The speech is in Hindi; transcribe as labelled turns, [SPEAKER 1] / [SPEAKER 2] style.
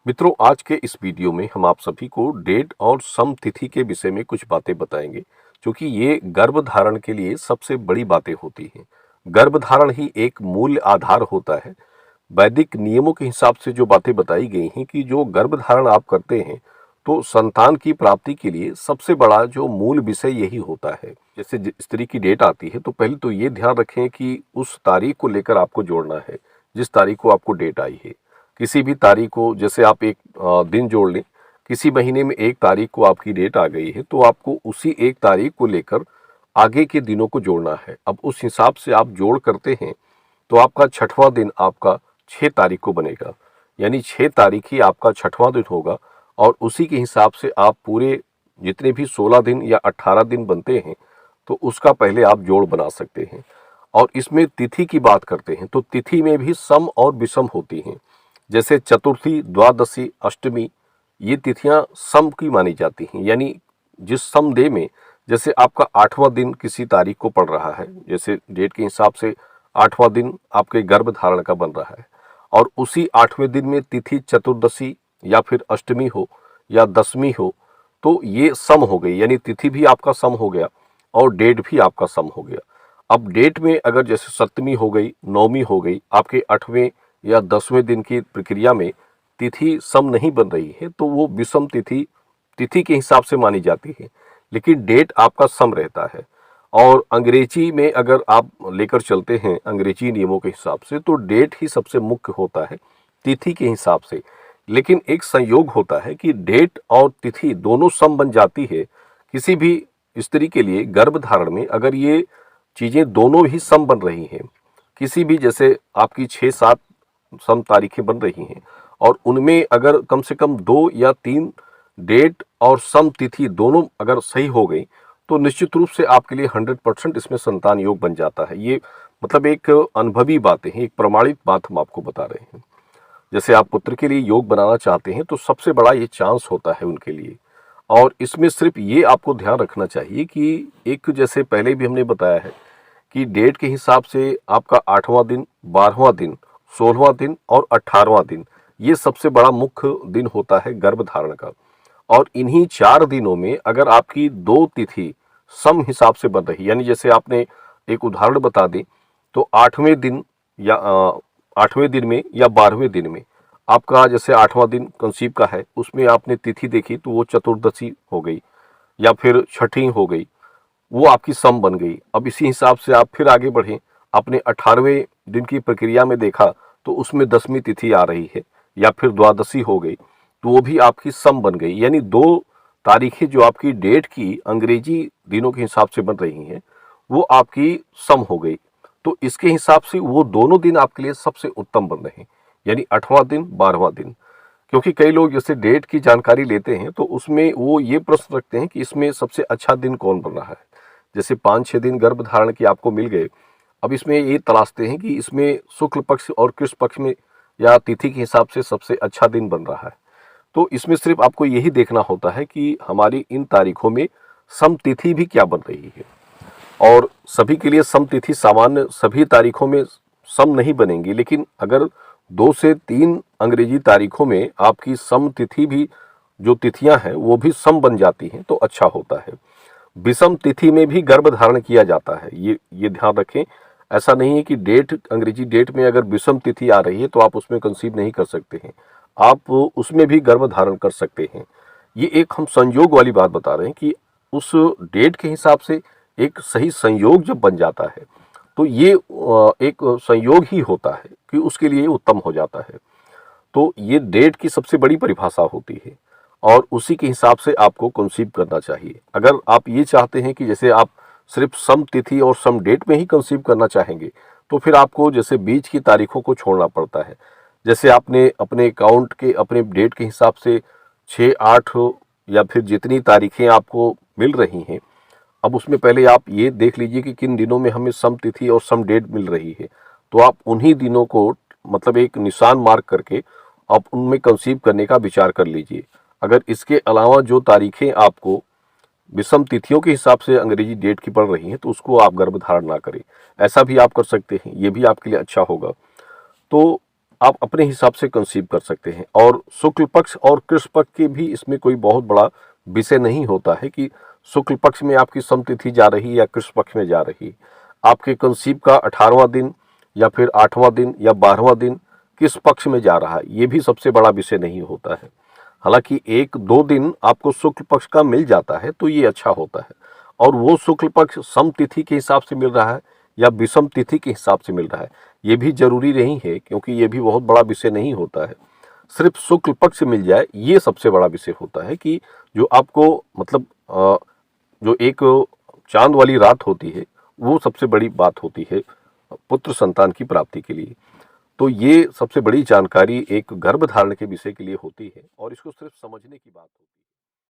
[SPEAKER 1] मित्रों, आज के इस वीडियो में हम आप सभी को डेट और सम तिथि के विषय में कुछ बातें बताएंगे, क्योंकि ये गर्भधारण के लिए सबसे बड़ी बातें होती हैं। गर्भधारण ही एक मूल आधार होता है। वैदिक नियमों के हिसाब से जो बातें बताई गई हैं कि जो गर्भधारण आप करते हैं, तो संतान की प्राप्ति के लिए सबसे बड़ा जो मूल विषय यही होता है। जैसे स्त्री की डेट आती है, तो पहले तो ये ध्यान रखें कि उस तारीख को लेकर आपको जोड़ना है, जिस तारीख को आपको डेट आई है। किसी भी तारीख को, जैसे आप एक दिन जोड़ लें, किसी महीने में एक तारीख को आपकी डेट आ गई है, तो आपको उसी एक तारीख को लेकर आगे के दिनों को जोड़ना है। अब उस हिसाब से आप जोड़ करते हैं, तो आपका छठवां दिन आपका 6 तारीख को बनेगा, यानी 6 तारीख ही आपका छठवां दिन होगा। और उसी के हिसाब से आप पूरे जितने भी 16 दिन या 18 दिन बनते हैं, तो उसका पहले आप जोड़ बना सकते हैं। और इसमें तिथि की बात करते हैं, तो तिथि में भी सम और विषम होती हैं। जैसे चतुर्थी, द्वादशी, अष्टमी, ये तिथियां सम की मानी जाती हैं, यानी जिस सम डे में, जैसे आपका 8वां दिन किसी तारीख को पड़ रहा है, जैसे डेट के हिसाब से 8वां दिन आपके गर्भधारण का बन रहा है, और उसी 8वें दिन में तिथि चतुर्दशी या फिर अष्टमी हो या दसवीं हो, तो ये सम हो गई, यानी तिथि भी आपका सम हो गया और डेट भी आपका सम हो गया। अब डेट में अगर जैसे सप्तमी हो गई, नौवीं हो गई, आपके 8वें या 10वें दिन की प्रक्रिया में तिथि सम नहीं बन रही है, तो वो विषम तिथि तिथि के हिसाब से मानी जाती है, लेकिन डेट आपका सम रहता है। और अंग्रेजी में अगर आप लेकर चलते हैं अंग्रेजी नियमों के हिसाब से, तो डेट ही सबसे मुख्य होता है तिथि के हिसाब से। लेकिन एक संयोग होता है कि डेट और तिथि दोनों सम बन जाती है। किसी भी स्त्री के लिए गर्भधारण में अगर ये चीज़ें दोनों ही सम बन रही हैं, किसी भी, जैसे आपकी 6-7 सम तारीखें बन रही हैं, और उनमें अगर कम से कम 2 या 3 डेट और सम तिथि दोनों अगर सही हो गई, तो निश्चित रूप से आपके लिए 100% इसमें संतान योग बन जाता है। ये मतलब एक अनुभवी बातें हैं, एक प्रमाणित बात हम आपको बता रहे हैं। जैसे आप पुत्र के लिए योग बनाना चाहते हैं, तो सबसे बड़ा ये चांस होता है उनके लिए। और इसमें सिर्फ ये आपको ध्यान रखना चाहिए कि एक, जैसे पहले भी हमने बताया है कि डेट के हिसाब से आपका 8वां दिन, 12वां दिन, 16वां दिन और 18वां दिन, ये सबसे बड़ा मुख्य दिन होता है गर्भधारण का। और इन्हीं 4 दिनों में अगर आपकी 2 तिथि सम हिसाब से बन रही, यानी जैसे आपने एक उदाहरण बता दें, तो 8वें दिन या 8वें दिन में या 12वें दिन में आपका, जैसे 8वां दिन कंसीव का है, उसमें आपने तिथि देखी तो वो चतुर्दशी हो गई या फिर छठी हो गई, वो आपकी सम बन गई। अब इसी हिसाब से आप फिर आगे बढ़ें, आपने 18वें दिन की प्रक्रिया में देखा तो उसमें 10वीं तिथि आ रही है या फिर द्वादशी हो गई, तो वो भी आपकी सम बन गई। यानी 2 तारीखें जो आपकी डेट की अंग्रेजी दिनों के हिसाब से बन रही हैं, वो आपकी सम हो गई। तो इसके हिसाब से वो दोनों दिन आपके लिए सबसे उत्तम बन रहे हैं, यानी 8वां दिन, 12वां दिन। क्योंकि कई लोग जैसे डेट की जानकारी लेते हैं, तो उसमें वो ये प्रश्न रखते हैं कि इसमें सबसे अच्छा दिन कौन बन रहा है। जैसे 5-6 दिन गर्भधारण के आपको मिल गए, अब इसमें ये तलाशते हैं कि इसमें शुक्ल पक्ष और कृष्ण पक्ष में या तिथि के हिसाब से सबसे अच्छा दिन बन रहा है। तो इसमें सिर्फ आपको यही देखना होता है कि हमारी इन तारीखों में सम तिथि भी क्या बन रही है। और सभी के लिए सम तिथि सामान्य सभी तारीखों में सम नहीं बनेंगी, लेकिन अगर 2 से 3 अंग्रेजी तारीखों में आपकी सम तिथि भी, जो तिथियां हैं वो भी सम बन जाती हैं, तो अच्छा होता है। विषम तिथि में भी गर्भधारण किया जाता है, ये ध्यान रखें। ऐसा नहीं है कि डेट, अंग्रेजी डेट में अगर विषम तिथि आ रही है तो आप उसमें कंसीव नहीं कर सकते हैं, आप उसमें भी गर्भधारण कर सकते हैं। ये एक हम संयोग वाली बात बता रहे हैं कि उस डेट के हिसाब से एक सही संयोग जब बन जाता है, तो ये एक संयोग ही होता है कि उसके लिए उत्तम हो जाता है। तो ये डेट की सबसे बड़ी परिभाषा होती है, और उसी के हिसाब से आपको कंसीव करना चाहिए। अगर आप ये चाहते हैं कि जैसे आप सिर्फ सम तिथि और सम डेट में ही कंसीव करना चाहेंगे, तो फिर आपको जैसे बीच की तारीखों को छोड़ना पड़ता है। जैसे आपने अपने अकाउंट के, अपने डेट के हिसाब से 6-8 या फिर जितनी तारीखें आपको मिल रही हैं, अब उसमें पहले आप ये देख लीजिए कि किन दिनों में हमें सम तिथि और सम डेट मिल रही है। तो आप उन्हीं दिनों को, मतलब एक निशान मार्क करके आप उनमें कंसीव करने का विचार कर लीजिए। अगर इसके अलावा जो तारीखें आपको विषम तिथियों के हिसाब से अंग्रेजी डेट की पड़ रही हैं, तो उसको आप गर्भधारण ना करें। ऐसा भी आप कर सकते हैं, ये भी आपके लिए अच्छा होगा। तो आप अपने हिसाब से कंसीव कर सकते हैं। और शुक्ल पक्ष और कृष्ण पक्ष के भी इसमें कोई बहुत बड़ा विषय नहीं होता है कि शुक्ल पक्ष में आपकी समतिथि जा रही है या कृष्ण पक्ष में जा रही है। आपके कंसीव का 18वां दिन या फिर 8वां दिन या 12वां दिन किस पक्ष में जा रहा है, ये भी सबसे बड़ा विषय नहीं होता है। हालांकि 1-2 दिन आपको शुक्ल पक्ष का मिल जाता है तो ये अच्छा होता है। और वो शुक्ल पक्ष सम तिथि के हिसाब से मिल रहा है या विषम तिथि के हिसाब से मिल रहा है, ये भी जरूरी नहीं है, क्योंकि ये भी बहुत बड़ा विषय नहीं होता है। सिर्फ शुक्ल पक्ष मिल जाए ये सबसे बड़ा विषय होता है कि जो आपको मतलब जो एक चांद वाली रात होती है वो सबसे बड़ी बात होती है पुत्र संतान की प्राप्ति के लिए। तो ये सबसे बड़ी जानकारी एक गर्भ धारण के विषय के लिए होती है और इसको सिर्फ समझने की बात होती है।